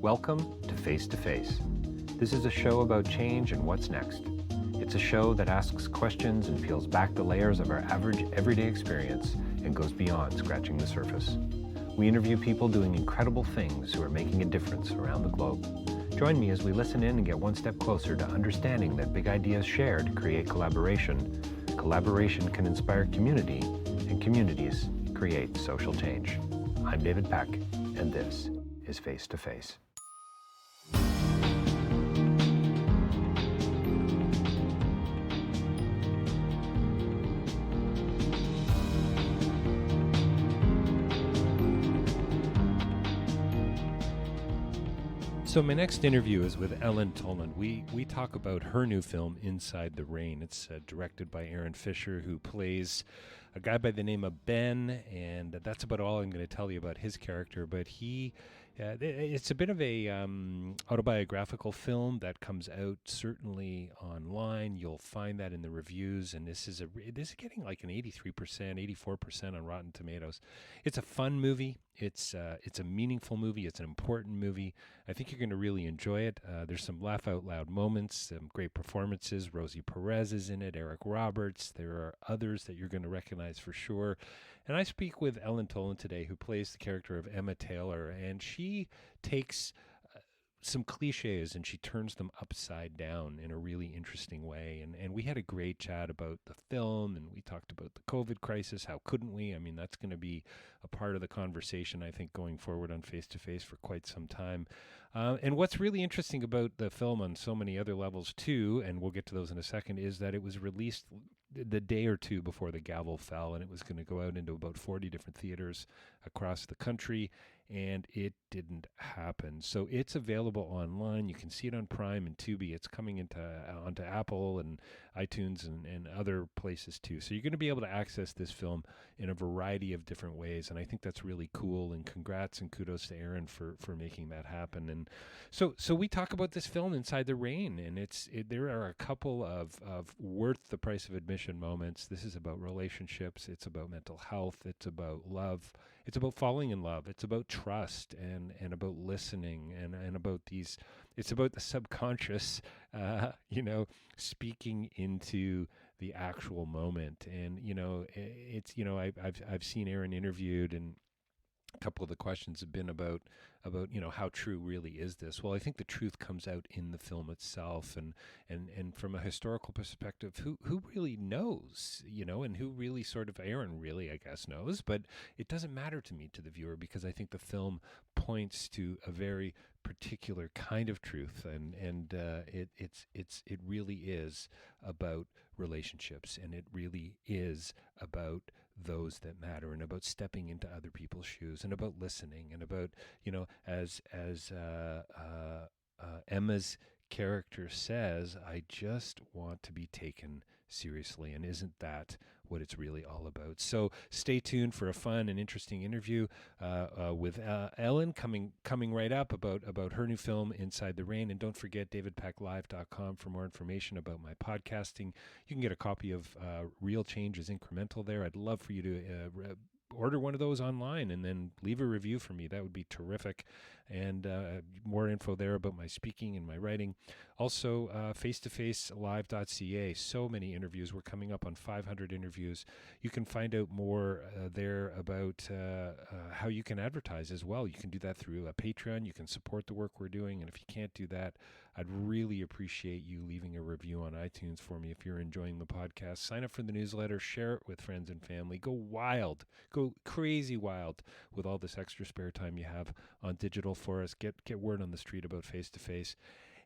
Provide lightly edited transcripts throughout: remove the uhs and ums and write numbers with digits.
Welcome to Face2Face. This is a show about change and what's next. It's a show that asks questions and peels back the layers of our average everyday experience and goes beyond scratching the surface. We interview people doing incredible things who are making a difference around the globe. Join me as we listen in and get one step closer to understanding that big ideas shared create collaboration. Collaboration can inspire community, and communities create social change. I'm David Peck, and this is Face2Face. So my next interview is with Ellen Toland. We talk about her new film, Inside the Rain. It's directed by Aaron Fisher, who plays a guy by the name of Ben, and that's about all I'm going to tell you about his character. But it's a bit of a autobiographical film that comes out certainly online. You'll find that in the reviews, and this is getting like an 83%, 84% on Rotten Tomatoes. It's a fun movie. It's a meaningful movie. It's an important movie. I think you're going to really enjoy it. There's some laugh out loud moments, some great performances. Rosie Perez is in it, Eric Roberts. There are others that you're going to recognize for sure. And I speak with Ellen Toland today, who plays the character of Emma Taylor, and she takes some cliches and she turns them upside down in a really interesting way. And we had a great chat about the film, and we talked about the COVID crisis. How couldn't we? I mean, that's going to be a part of the conversation, I think, going forward on Face2Face for quite some time. And what's really interesting about the film on so many other levels too, and we'll get to those in a second, is that it was released the day or two before the gavel fell, and it was going to go out into about 40 different theaters across the country, and it didn't happen. So it's available online. You can see it on Prime and Tubi. It's coming onto Apple and iTunes and other places too. So you're going to be able to access this film in a variety of different ways, and I think that's really cool, and congrats and kudos to Aaron for making that happen. And so we talk about this film, Inside the Rain, and there are a couple of worth the price of admission moments. This is about relationships. It's about mental health. It's about love. It's about falling in love. It's about trust and about listening and about these. It's about the subconscious, speaking into the actual moment. And I've seen Aaron interviewed, and a couple of the questions have been about how true really is this. Well, I think the truth comes out in the film itself, and from a historical perspective, who really knows, and who really sort of, Aaron really, I guess, knows, but it doesn't matter to me, to the viewer, because I think the film points to a very particular kind of truth, and it really is about relationships, and it really is about those that matter, and about stepping into other people's shoes, and about listening, and about, as Emma's character says, I just want to be taken seriously. And isn't that what it's really all about? So stay tuned for a fun and interesting interview with Ellen coming right up about her new film, Inside the Rain. And don't forget davidpecklive.com for more information about my podcasting. You can get a copy of Real Change is Incremental there. I'd love for you to order one of those online and then leave a review for me. That would be terrific. And more info there about my speaking and my writing. Also, face2facelive.ca. So many interviews. We're coming up on 500 interviews. You can find out more there about how you can advertise as well. You can do that through a Patreon. You can support the work we're doing. And if you can't do that, I'd really appreciate you leaving a review on iTunes for me if you're enjoying the podcast. Sign up for the newsletter. Share it with friends and family. Go wild. Go crazy wild with all this extra spare time you have on digital for us. Get word on the street about Face2Face.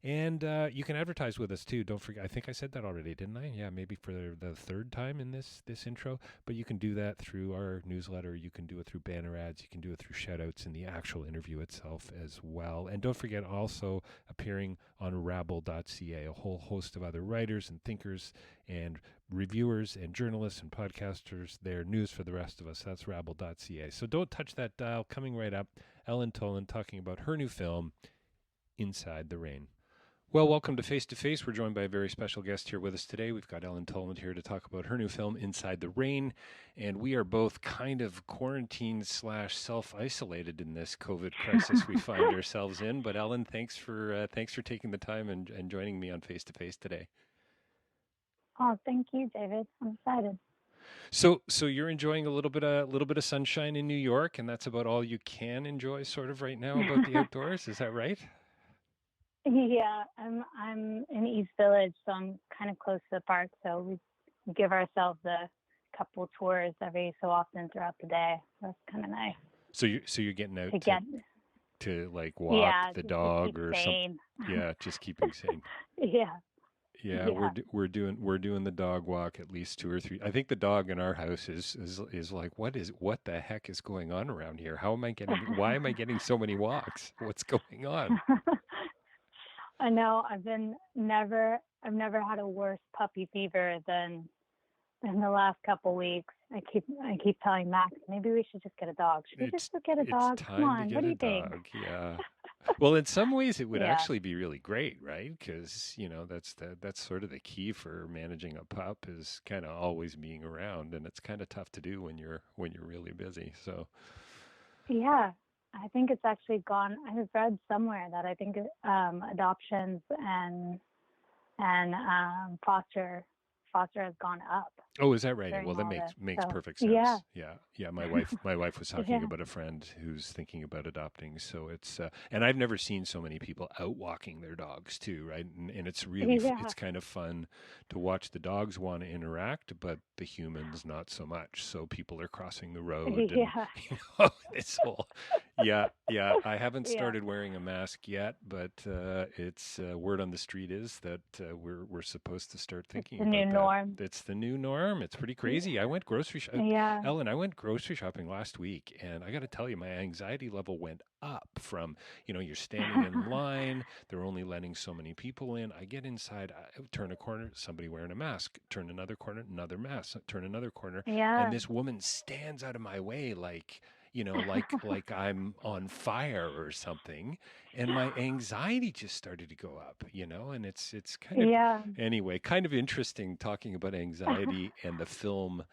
And you can advertise with us too. Don't forget, I think I said that already, didn't I? Yeah, maybe for the third time in this intro. But you can do that through our newsletter. You can do it through banner ads. You can do it through shout-outs in the actual interview itself as well. And don't forget, also appearing on rabble.ca, a whole host of other writers and thinkers and reviewers and journalists and podcasters. They're news for the rest of us. That's rabble.ca. So don't touch that dial. Coming right up, Ellen Toland talking about her new film, Inside the Rain. Well, welcome to Face to Face. We're joined by a very special guest here with us today. We've got Ellen Toland here to talk about her new film, Inside the Rain. And we are both kind of quarantined slash self-isolated in this COVID crisis we find ourselves in. But Ellen, thanks for taking the time and joining me on Face to Face today. Oh, thank you, David. I'm excited. So you're enjoying a little bit of sunshine in New York, and that's about all you can enjoy, sort of right now about the outdoors. Is that right? Yeah, I'm in East Village, so I'm kind of close to the park. So we give ourselves a couple tours every so often throughout the day. That's kind of nice So you're getting to out get. to like walk Yeah, the just to dog keep or something. sane. Yeah, just keeping sane. Yeah, Yeah, yeah. we're doing the dog walk at least two or three. I think the dog in our house is like, what the heck is going on around here? Why am I getting so many walks? What's going on? I know. I've never had a worse puppy fever than in the last couple weeks. I keep telling Max, maybe we should just get a dog. Should we just It's go get a it's dog? Come time to on, what get do a you think? dog. Yeah. Well, in some ways, it would Yeah, actually be really great, right? Because that's sort of the key for managing a pup is kind of always being around, and it's kind of tough to do when you're really busy. So yeah. I think it's actually gone. I have read somewhere that I think adoptions and foster has gone up oh, is that right? during Well, that all makes this. makes So perfect yeah, sense. Yeah, yeah. My wife was talking yeah, about a friend who's thinking about adopting. So it's and I've never seen so many people out walking their dogs too, right? And it's really yeah, it's kind of fun to watch the dogs want to interact, but the humans not so much. So people are crossing the road, and yeah, this whole yeah. I haven't yeah. started wearing a mask yet, but it's word on the street is that we're supposed to start It's thinking the new about that. norm. It's the new norm. It's pretty crazy. I went Yeah. Ellen, I went grocery shopping last week, and I got to tell you, my anxiety level went up from, you're standing in line, they're only letting so many people in. I get inside, I turn a corner, somebody wearing a mask, turn another corner, another mask, turn another corner, and Yeah. this woman stands out of my way like, like I'm on fire or something, and my anxiety just started to go up, and it's kind of Yeah. anyway, kind of interesting talking about anxiety and the film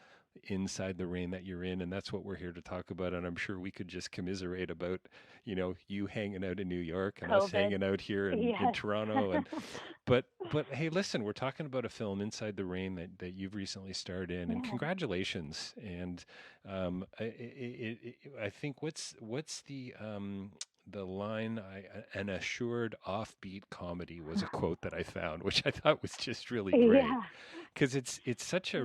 Inside the Rain that you're in, and that's what we're here to talk about. And I'm sure we could just commiserate about, you hanging out in New York and us COVID. hanging out here in Yes. Toronto. And but hey, listen, we're talking about a film, Inside the Rain, that you've recently starred in, and Yeah. congratulations. And I think what's the line, an assured offbeat comedy was a quote that I found, which I thought was just really great Yeah. because it's such Yeah. a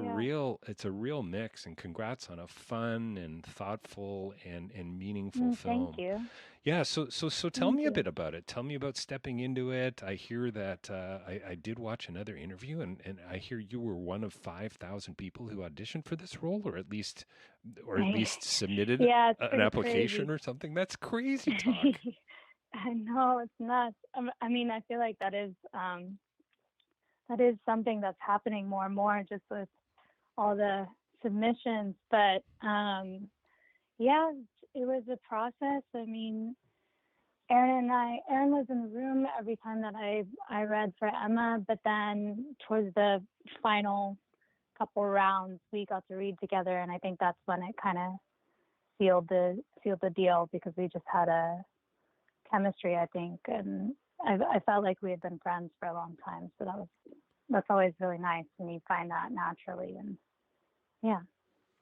real mix. And congrats on a fun and thoughtful and meaningful Thank film. you. Yeah, so tell Thank me a you. bit about it. Tell me about stepping into it. I hear that I did watch another interview, and I hear you were one of 5,000 people who auditioned for this role, or at least submitted Yeah, it's an pretty application crazy. or something. That's crazy talk. I know it's nuts. I mean, I feel like that is something that's happening more and more just with all the submissions. But yeah, it was a process. I mean, Aaron was in the room every time that I read for Emma, but then towards the final couple rounds, we got to read together, and I think that's when it kind of sealed the deal because we just had a chemistry, I think, and I felt like we had been friends for a long time. So that's always really nice when you find that naturally, and yeah,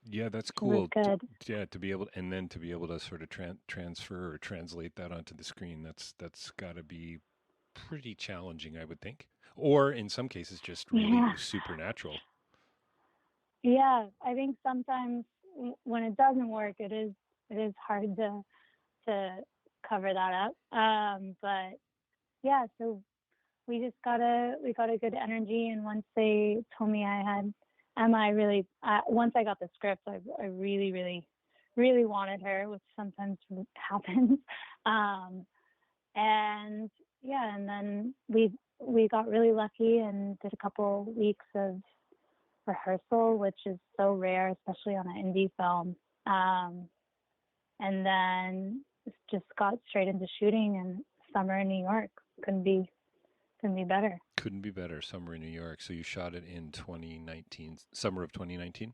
Yeah, that's it was cool. good. Yeah, to be able and then to be able to sort of transfer or translate that onto the screen. That's got to be pretty challenging, I would think, or in some cases, just really Yeah, supernatural. yeah. I think sometimes when it doesn't work, it is hard to cover that up. But yeah, so we got a good energy, and once they told me I had Emma, I really once I got the script, I really really wanted her, which sometimes happens. Um, and yeah, and then we got really lucky and did a couple weeks of rehearsal, which is so rare, especially on an indie film. And then just got straight into shooting in summer in New York. Couldn't couldn't be better. Couldn't be better. Summer in New York. So you shot it in 2019, summer of 2019?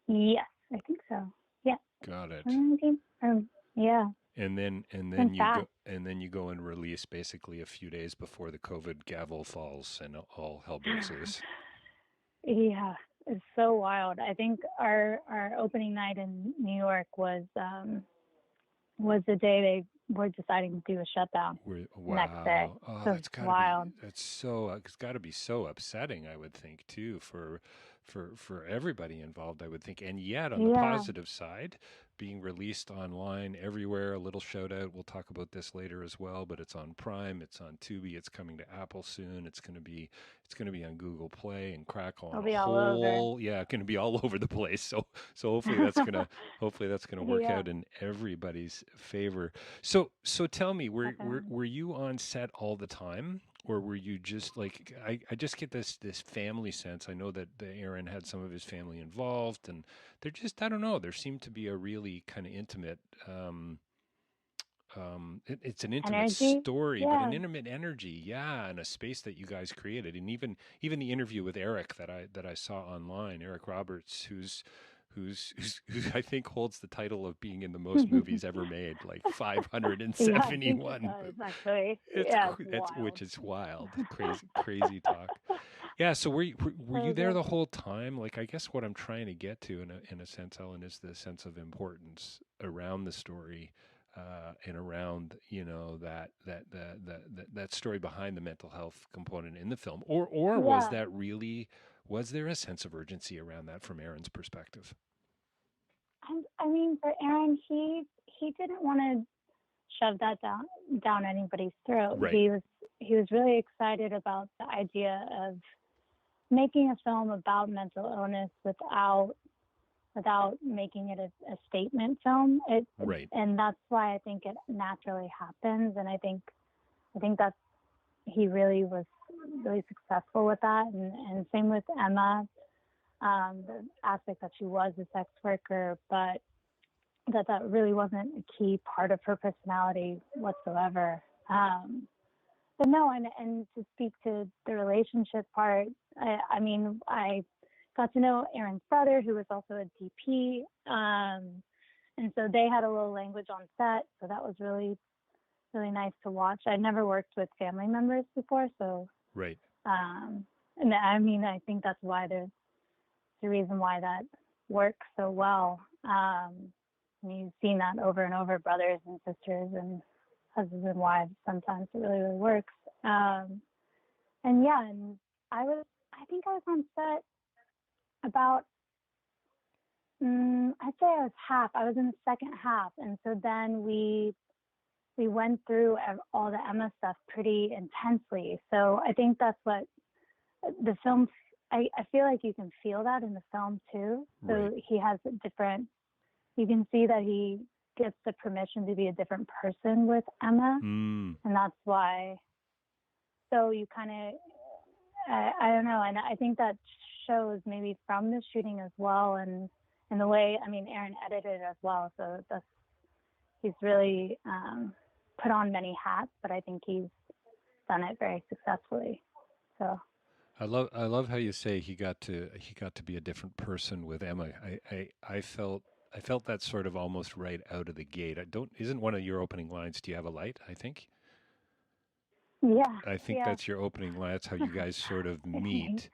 Yes, I think so. Yeah. Got it. 2019? Yeah. And then Been fast. you go and release basically a few days before the COVID gavel falls and all hell breaks loose. Yeah, it's so wild. I think our opening night in New York was the day they were deciding to do a shutdown. Wow. Next day. Oh, So that's gotta wild. be it's gotta be so upsetting, I would think, too, for everybody involved, I would think. And yet, on the positive side, being released online everywhere, a little shout out. We'll talk about this later as well, but it's on Prime, it's on Tubi, it's coming to Apple soon. It's gonna be on Google Play and Crackle It'll and be all over. yeah, gonna be all over the place. So hopefully that's gonna work out in everybody's favor. So tell me, were you on set all the time, or were you just like I just get this family sense. I know that Aaron had some of his family involved, and they're just, I don't know, there seemed to be a really kind of intimate it's an intimate story, but an intimate energy, and a space that you guys created. And even the interview with Eric that I saw online, Eric Roberts, who's I think holds the title of being in the most movies ever made, like 571. Yeah, actually. Which is wild, crazy talk. Yeah. So were you there the whole time? Like, I guess what I'm trying to get to, in a sense, Ellen, is the sense of importance around the story, and around that story behind the mental health component in the film, or was there a sense of urgency around that from Aaron's perspective? I mean, for Aaron, he didn't want to shove that down anybody's throat. Right. He was really excited about the idea of making a film about mental illness without making it a statement film. Right. And that's why I think it naturally happens. And I think that's, he really was really successful with that. And same with Emma, the aspect that she was a sex worker, but that really wasn't a key part of her personality whatsoever. But no, and to speak to the relationship part, I mean, I got to know Aaron's brother, who was also a DP, and so they had a little language on set, so that was really, really nice to watch. I'd never worked with family members before, so right. And I mean, I think that's why there's the reason why that works so well. You've seen that over and over, brothers and sisters and husbands and wives. Sometimes it really, really works. And I think I was on set about, I'd say I was half. I was in the second half. And so then we went through all the Emma stuff pretty intensely. So I think that's what the film, I feel like you can feel that in the film too. So right. He has you can see that he gets the permission to be a different person with Emma. And that's why, so you kind of, I don't know. And I think that shows maybe from the shooting as well. And the way, I mean, Aaron edited it as well. So he's really put on many hats, but I think he's done it very successfully. So I love how you say he got to be a different person with Emma. I felt that sort of almost right out of the gate. Isn't one of your opening lines, "Do you have a light?" I think. Yeah. I think that's your opening line. That's how you guys sort of meet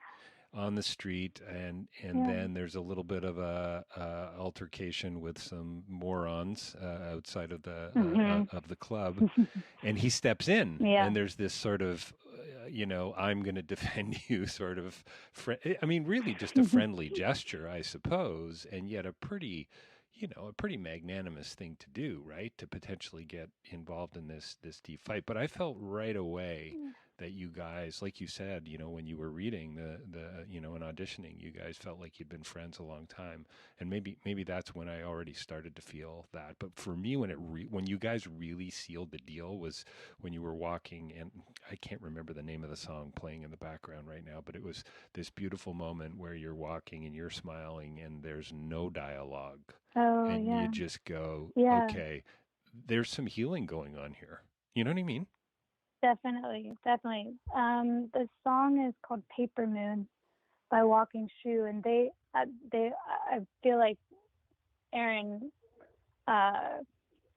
on the street, and then there's a little bit of a altercation with some morons outside of the club, and he steps in, and there's this sort of I'm going to defend you sort of I mean, really just a friendly gesture, I suppose, and yet a pretty magnanimous thing to do, right? To potentially get involved in this deep fight. But I felt right away that you guys, like you said, when you were reading and auditioning, you guys felt like you'd been friends a long time. And maybe that's when I already started to feel that. But for me, when you guys really sealed the deal was when you were walking, and I can't remember the name of the song playing in the background right now, but it was this beautiful moment where you're walking and you're smiling and there's no dialogue. And you just go, okay, there's some healing going on here. You know what I mean? Definitely, definitely. The song is called Paper Moon by Walking Shoe, and I feel like Aaron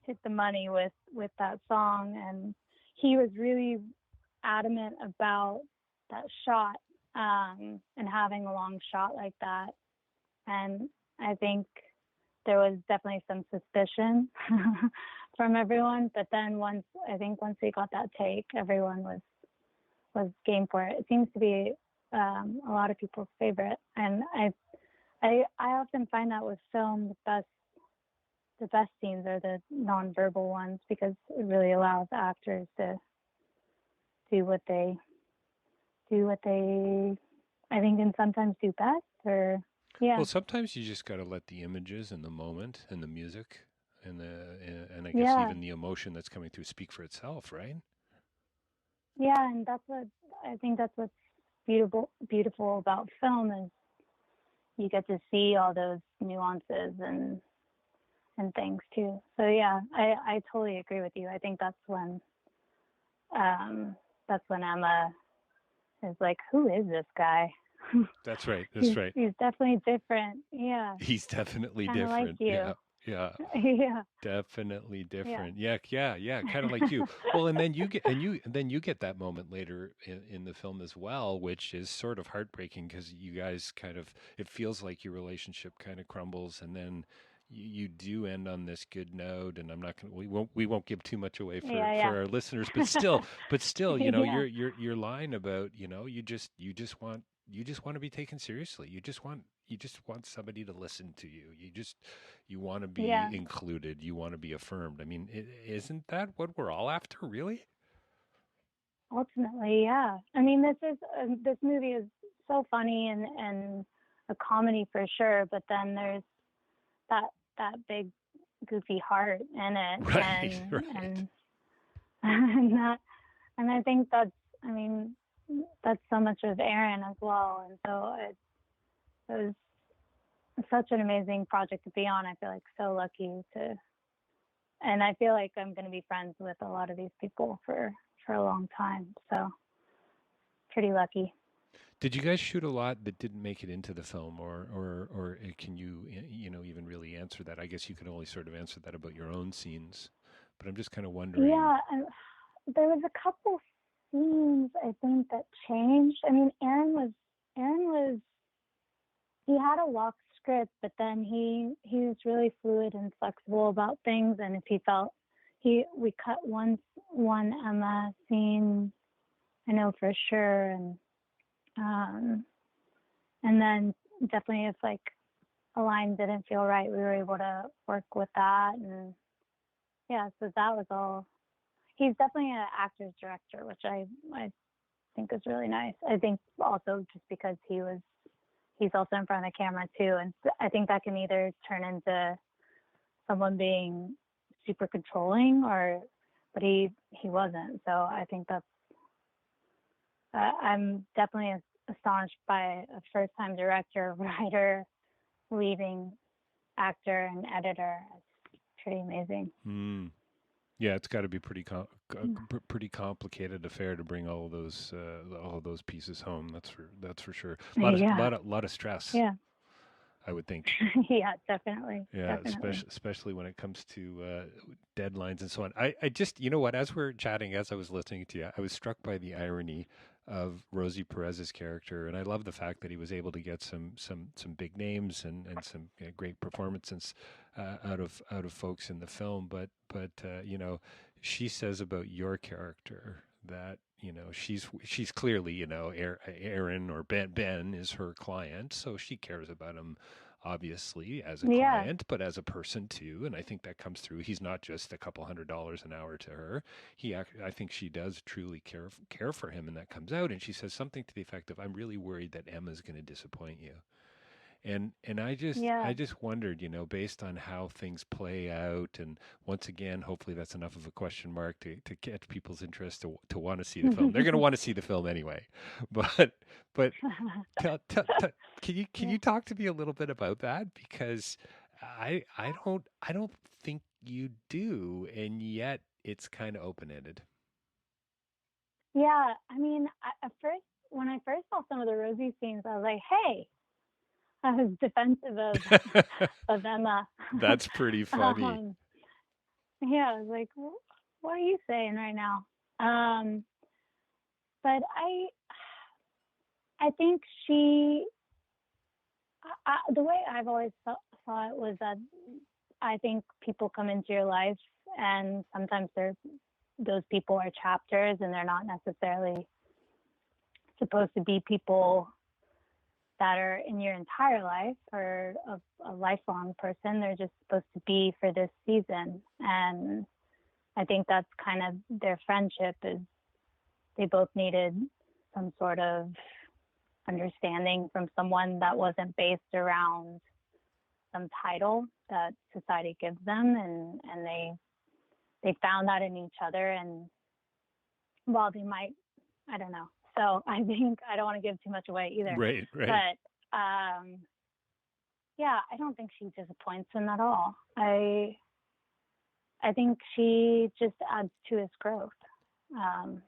hit the money with that song, and he was really adamant about that shot, and having a long shot like that. And I think there was definitely some suspicion from everyone, but then once we got that take, everyone was game for it. It seems to be a lot of people's favorite, and I often find that with film, the best scenes are the nonverbal ones, because it really allows actors to do what they I think can sometimes do best. Or yeah. Well, sometimes you just got to let the images and the moment and the music and I guess even the emotion that's coming through speak for itself, right? Yeah, and that's what's beautiful about film, is you get to see all those nuances and things too. So yeah, I totally agree with you. I think that's when Emma is like, who is this guy? That's right. He's definitely different. Yeah. He's definitely Kinda like different. you. Yeah. Yeah. Definitely Yeah. different. Yeah. Kind of like you. Well, and then you get that moment later in the film as well, which is sort of heartbreaking because you guys kind of, it feels like your relationship kind of crumbles, and then you do end on this good note. And I'm not gonna, we won't give too much away for our listeners, but still, you know, Yeah. your line about, you know, you just want to be taken seriously. You just want somebody to listen to you. You want to be included. You want to be affirmed. I mean, isn't that what we're all after, really? Ultimately, yeah. I mean, this movie is so funny and a comedy for sure, but then there's that big goofy heart in it, Right, and right. and that, and I think that's so much of Aaron as well. And so it was such an amazing project to be on. I feel like so lucky to, and I feel like I'm going to be friends with a lot of these people for a long time. So pretty lucky. Did you guys shoot a lot that didn't make it into the film, or can you even really answer that? I guess you can only sort of answer that about your own scenes, but I'm just kind of wondering. Yeah, there was a couple scenes I think that changed. I mean, Aaron was he had a locked script, but then he was really fluid and flexible about things. And if he felt we cut one Emma scene, I know for sure, and then definitely if like a line didn't feel right, we were able to work with that. And yeah, so that was all. He's definitely an actor's director, which I think is really nice. I think also just because he's also in front of the camera too, and I think that can either turn into someone being super controlling, but he wasn't. So I think that's I'm definitely astonished by a first time director, writer, leading actor, and editor. It's pretty amazing. Yeah, it's got to be pretty complicated affair to bring all of those pieces home. That's for sure. Lot of stress. Yeah. I would think. Yeah, definitely. Yeah, Definitely. especially when it comes to deadlines and so on. I just, you know what, as we're chatting, as I was listening to you, I was struck by the irony of Rosie Perez's character, and I love the fact that he was able to get some big names and some great performances out of folks in the film. But you know, she says about your character that she's clearly Aaron or Ben is her client, so she cares about him obviously as a client, but as a person too. And I think that comes through. He's not just a couple $100 an hour to her. I think she does truly care for him, and that comes out. And she says something to the effect of, "I'm really worried that Emma's going to disappoint you." And I just wondered, based on how things play out, and once again, hopefully that's enough of a question mark to catch people's interest to want to see the film. They're going to want to see the film anyway, but tell, can you talk to me a little bit about that, because I don't think you do, and yet it's kind of open ended. Yeah, I mean, at first, when I first saw some of the Rosie scenes, I was like, "Hey," I was defensive of Emma. That's pretty funny. um, yeah, I was like, "What are you saying right now?" Um, but I think the way I've always saw it was that I think people come into your life, and sometimes those people are chapters, and they're not necessarily supposed to be people that are in your entire life or a lifelong person. They're just supposed to be for this season. And I think that's kind of their friendship, is they both needed some sort of understanding from someone that wasn't based around some title that society gives them, and they found that in each other. And while they might, I don't know. So I think I don't want to give too much away either. Right, right. But yeah, I don't think she disappoints him at all. I think she just adds to his growth. And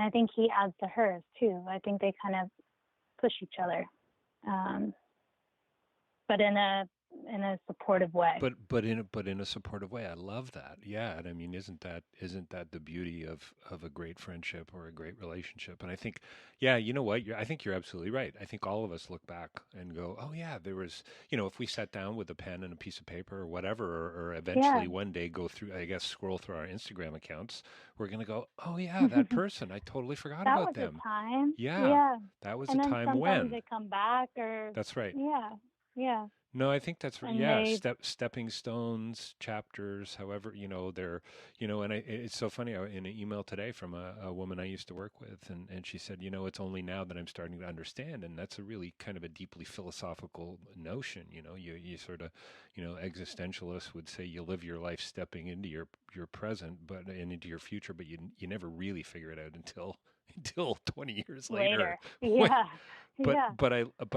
I think he adds to hers too. I think they kind of push each other. But in a supportive way. But in a supportive way. I love that. Yeah, and I mean, isn't that the beauty of a great friendship or a great relationship? And I think, yeah, you know what? I think you're absolutely right. I think all of us look back and go, oh yeah, there was, if we sat down with a pen and a piece of paper or whatever, or eventually one day go through, I guess, scroll through our Instagram accounts, we're gonna go, oh yeah, that person, I totally forgot that about was them. a time. Yeah, Yeah. that was And a then time sometimes when. they come back, or That's right. yeah. No, I think that's right. And Yeah, they stepping stones, chapters, however, they're, and it's so funny. In an email today from a woman I used to work with, and she said, it's only now that I'm starting to understand, and that's a really kind of a deeply philosophical notion. You sort of, existentialists would say you live your life stepping into your present, and into your future, but you never really figure it out until until 20 years later. later. Yeah. but Yeah. but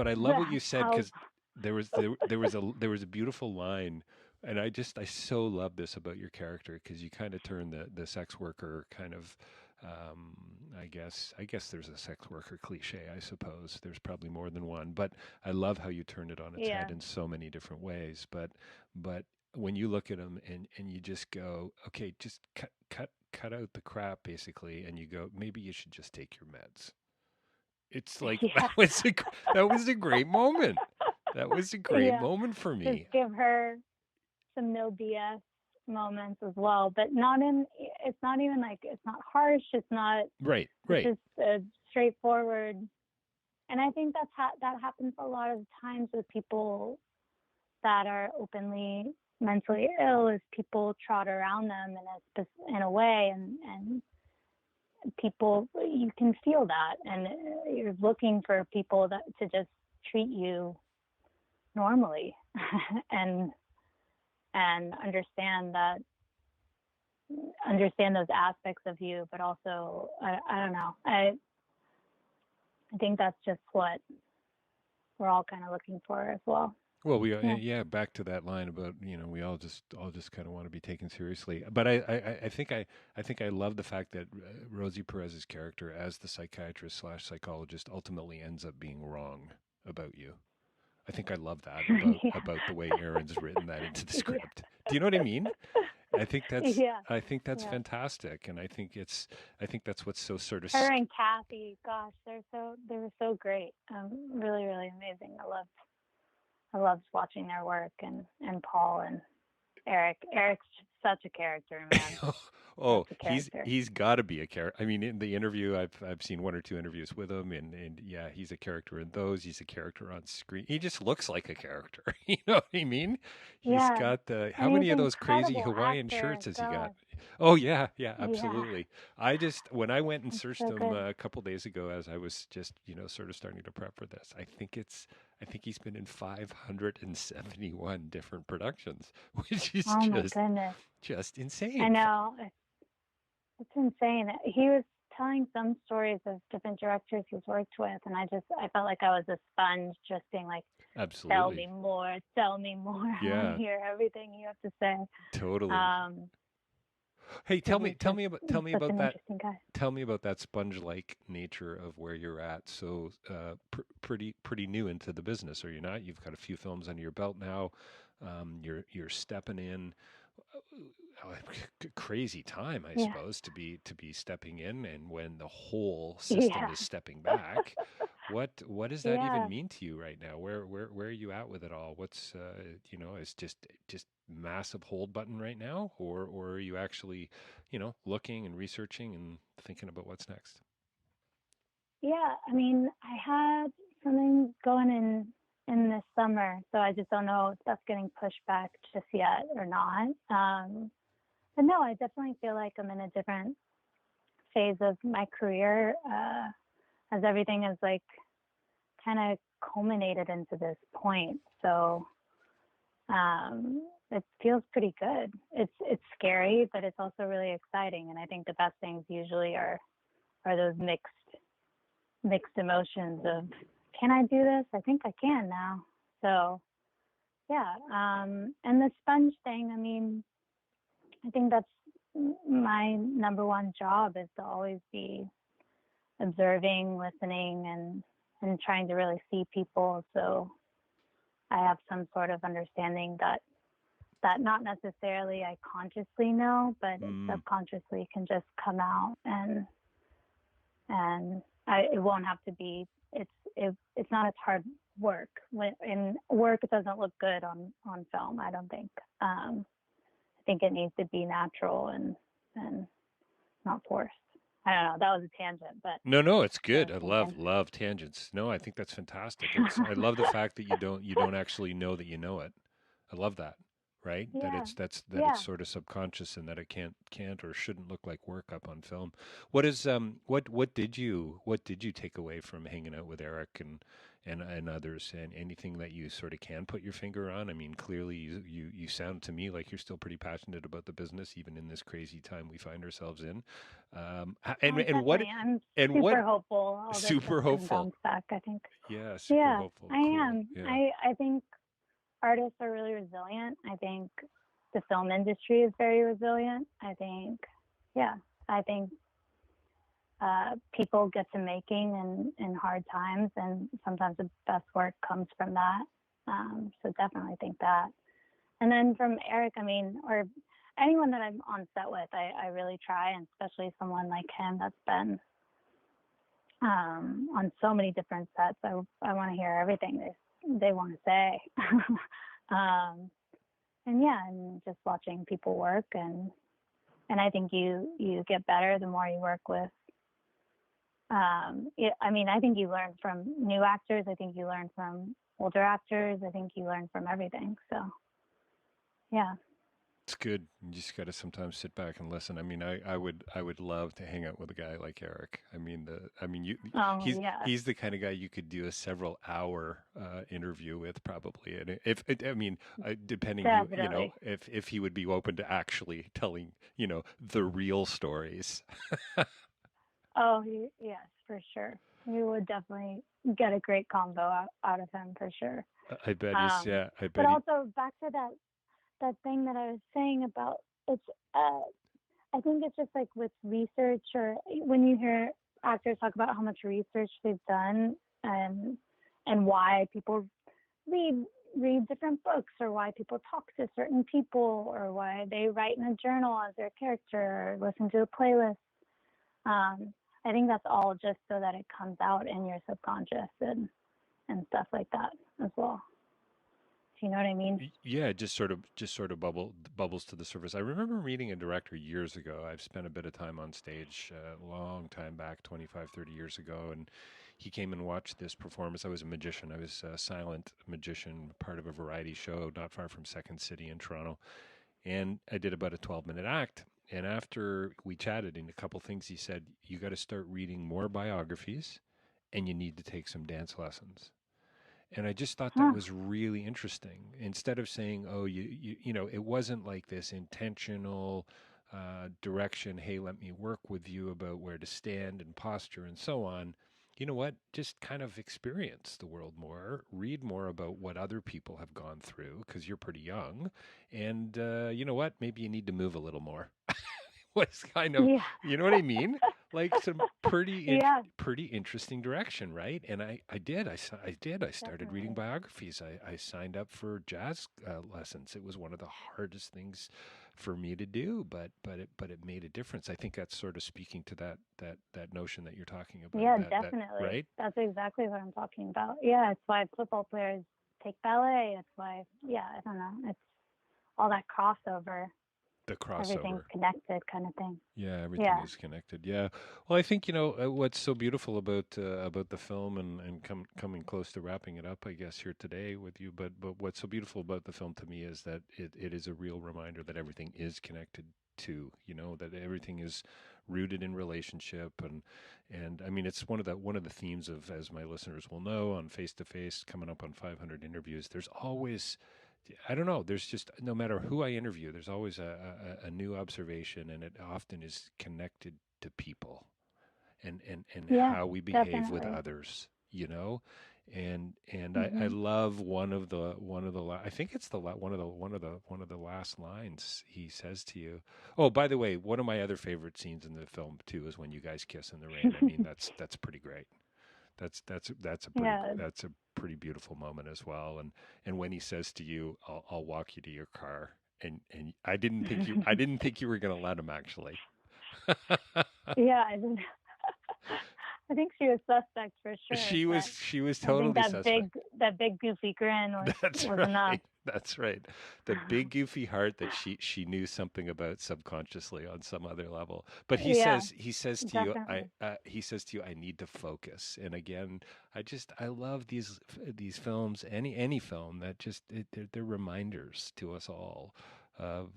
I love what you said, How because there was a beautiful line, and I so love this about your character, because you kind of turn the sex worker kind of, I guess there's a sex worker cliche, I suppose there's probably more than one, but I love how you turn it on its yeah. head in so many different ways. But when you look at them, and you just go, okay, just cut out the crap basically, and you go, maybe you should just take your meds. It's like Yeah. that was a great moment. That was a great Yeah. moment for Just me. give her some no BS moments as well, but it's not even like, it's not harsh, it's not, Right, it's right. just straightforward. And I think that happens a lot of times with people that are openly mentally ill, is people trot around them in a way, and people, you can feel that, and you're looking for people that to just treat you normally, and understand those aspects of you, but also I don't know, I think that's just what we're all kind of looking for as well. Well, Yeah. yeah, back to that line about, we all just kind of want to be taken seriously. But I think I love the fact that Rosie Perez's character as the psychiatrist slash psychologist ultimately ends up being wrong about you. I think I love that Yeah. about the way Aaron's written that into the Yeah. script. Do you know what I mean? I think that's Yeah. I think that's Yeah. fantastic, and I think that's what's so sort of Her and Kathy, gosh, they were so great. Really, really amazing. I loved watching their work, and Paul and Eric. Eric's such a character, man. Oh, Such a he's character. he's got to be a character. I mean, in the interview, I've seen one or two interviews with him, and yeah, he's a character in those. He's a character on screen. He just looks like a character. You know what I mean? He's Yeah. got the And how he's many of an those crazy incredible Hawaiian actor. shirts has he got? Gosh. Oh yeah, yeah, Yeah. absolutely. I just when I went and It's searched so him good. a couple days ago, as I was just sort of starting to prep for this, I think he's been in 571 different productions, which is Oh my goodness. just I insane. know. It's insane. He was telling some stories of different directors he's worked with, and I felt like I was a sponge, just being like, tell me Absolutely. more, tell me more. I want to Yeah, hear everything you have to say. totally. Um, Hey, So he's just tell me such about an that. interesting guy. Tell me about that sponge-like nature of where you're at. So, pretty new into the business, are you not? You've got a few films under your belt now. You're stepping in. Crazy time, I Yeah. suppose, to be stepping in, and when the whole system Yeah. is stepping back. What does that even Yeah. mean to you right now? Where are you at with it all? What's is just massive hold button right now, or are you actually, looking and researching and thinking about what's next? Yeah. I mean, I had something going in this summer, so I just don't know if that's getting pushed back just yet or not. But no, I definitely feel like I'm in a different phase of my career, as everything is like kind of culminated into this point. So it feels pretty good. It's scary, but it's also really exciting. And I think the best things usually are those mixed emotions of, can I do this? I think I can now. So yeah. And the sponge thing, I mean, I think that's my number one job, is to always be observing, listening, and trying to really see people. So I have some sort of understanding that not necessarily I consciously know, but Mm, subconsciously can just come out, and it won't have to be. It's not as hard work. When in work, it doesn't look good on film, I don't think. I think it needs to be natural and not forced. I don't know. That was a tangent, but no, no, it's I good. was I thinking. love tangents. No, I think that's fantastic. I love the fact that you don't actually know that you know it. I love that. Right? That Yeah, it's yeah. sort of subconscious, and that it can't or shouldn't look like work up on film. What did you take away from hanging out with Eric and others, and anything that you sort of can put your finger on? I mean, clearly you sound to me like you're still pretty passionate about the business, even in this crazy time we find ourselves in. And Oh, and what definitely. I'm and what super hopeful all this stuff super can hopeful. bounce back, I think. Yeah, super Yeah, hopeful. I Cool. am. Yeah. I think artists are really resilient. I think the film industry is very resilient. I think, yeah, I think people get to making in hard times, and sometimes the best work comes from that. So definitely think that. And then from Eric, I mean, or anyone that I'm on set with, I really try, and especially someone like him that's been on so many different sets. I want to hear everything they want to say. um, and yeah, and just watching people work, and I think you get better the more you work with. I mean, I think you learn from new actors. I think you learn from older actors. I think you learn from everything. So yeah. It's good. You just got to sometimes sit back and listen. I mean, I would love to hang out with a guy like Eric. You Oh he's yeah. he's the kind of guy you could do a several hour interview with, probably. And depending, Definitely. if he would be open to actually telling, the real stories. Oh yes, for sure. You would definitely get a great combo out of him for sure. I bet he's Um, yeah, I but bet he also back to that thing that I was saying about, it's uh I think it's just like with research, or when you hear actors talk about how much research they've done, and why people read read different books, or why people talk to certain people, or why they write in a journal as their character, or listen to a playlist. I think that's all just so that it comes out in your subconscious, and stuff like that as well. Do you know what I mean? Yeah, just sort of bubbles to the surface. I remember meeting a director years ago. I've spent a bit of time on stage, a long time back, 25, 30 years ago, and he came and watched this performance. I was a magician. I was a silent magician, part of a variety show not far from Second City in Toronto, and I did about a 12-minute act. And after we chatted, and a couple things he said, you got to start reading more biographies, and you need to take some dance lessons. And I just thought that Huh. was really interesting. Instead of saying, "Oh, it wasn't like this intentional direction. Hey, let me work with you about where to stand and posture and so on." You know what? Just kind of experience the world more, read more about what other people have gone through, because you're pretty young, and you know what? Maybe you need to move a little more. was kind of, Yeah. you know what I mean? Like some Yeah, pretty interesting direction, right? And I did. I started reading definitely. biographies. I signed up for jazz lessons. It was one of the hardest things for me to do, but it made a difference. I think that's sort of speaking to that notion that you're talking about. Yeah, That definitely. right? That's exactly what I'm talking about. Yeah, it's why football players take ballet. It's why, yeah, I don't know. It's all that crossover. The Everything's crossover. connected kind of thing. Yeah, everything Yeah. is connected. Yeah. Well, I think what's so beautiful about the film and coming close to wrapping it up, I guess here today with you. But what's so beautiful about the film to me is that it is a real reminder that everything is connected to. That everything is rooted in relationship and I mean it's one of the themes of, as my listeners will know, on Face to Face, coming up on 500 interviews. There's always, I don't know. There's just, no matter who I interview, there's always a new observation, and it often is connected to people and Yeah, how we behave with definitely. others. And I Hmm. love I think it's one of the last lines he says to you. Oh, by the way, one of my other favorite scenes in the film too is when you guys kiss in the rain. I mean, that's pretty great. Yeah, That's a pretty beautiful moment as well. And when he says to you, "I'll walk you to your car," and I didn't think you were going to let him actually. yeah. I think she was suspect for sure, she was but she was I think totally suspect. that big goofy grin That's was enough. right. That's right. The big goofy heart that she knew something about subconsciously on some other level. But he Yeah, says he says to you, definitely. I need to focus. And again, I love these films, any film that just they're reminders to us all of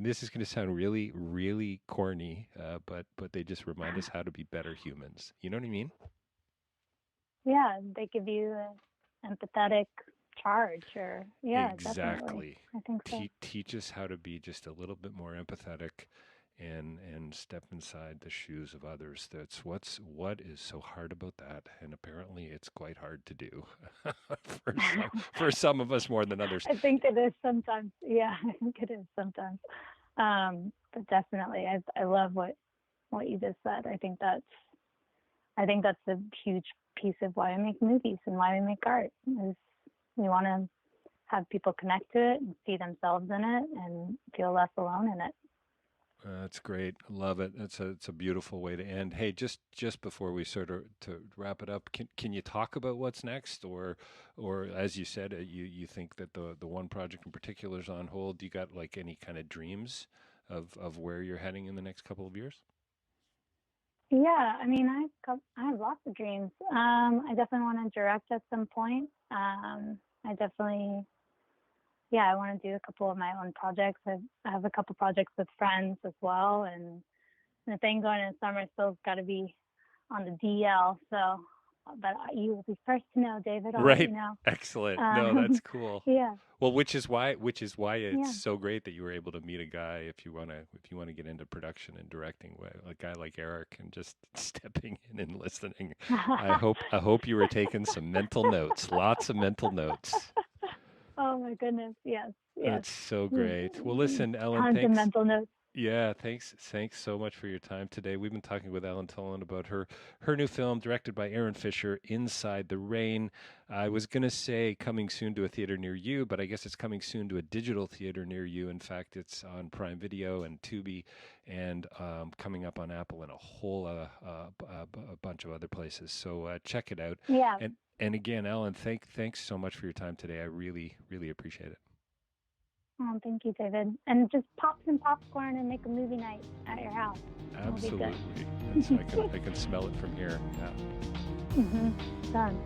this is going to sound really really corny, but they just remind us how to be better humans. You know what I mean? Yeah, they give you an empathetic charge, or yeah, definitely. Exactly. I think so. Teach us how to be just a little bit more empathetic and step inside the shoes of others. What is so hard about that? And apparently it's quite hard to do for some of us more than others. I think it is sometimes. Yeah, I think it is sometimes. But definitely, I love what you just said. I think that's a huge piece of why I make movies and why we make art. Is we want to have people connect to it and see themselves in it and feel less alone in it. That's great. I love it. It's a beautiful way to end. Hey, just before we sort of to wrap it up, can you talk about what's next, or as you said, you think that the one project in particular is on hold? Do you got like any kind of dreams of where you're heading in the next couple of years? Yeah, I mean, I have lots of dreams. I definitely want to direct at some point. I definitely, yeah, I want to do a couple of my own projects. I have a couple projects with friends as well, and the thing going in the summer still's got to be on the DL. So, but you will be first to know, David. I'll let Right. you know. Excellent. No, that's Um, cool. yeah, Well, which is why it's yeah, so great that you were able to meet a guy, if you want to get into production and directing, a guy like Eric, and just stepping in and listening. I hope you were taking some mental notes, lots of mental notes. Oh my goodness, yes, yes. That's so great. Well, listen, Ellen, Tons of thanks. mental notes. Yeah, thanks so much for your time today. We've been talking with Ellen Toland about her new film, directed by Aaron Fisher, Inside the Rain. I was gonna say coming soon to a theater near you, but I guess it's coming soon to a digital theater near you. In fact, it's on Prime Video and Tubi, and coming up on Apple and a whole a bunch of other places. So check it out. Yeah. And again, Ellen, thanks so much for your time today. I really really appreciate it. Oh, thank you, David. And just pop some popcorn and make a movie night at your house. It'll be good. Absolutely. I can smell it from here. Yeah. Done.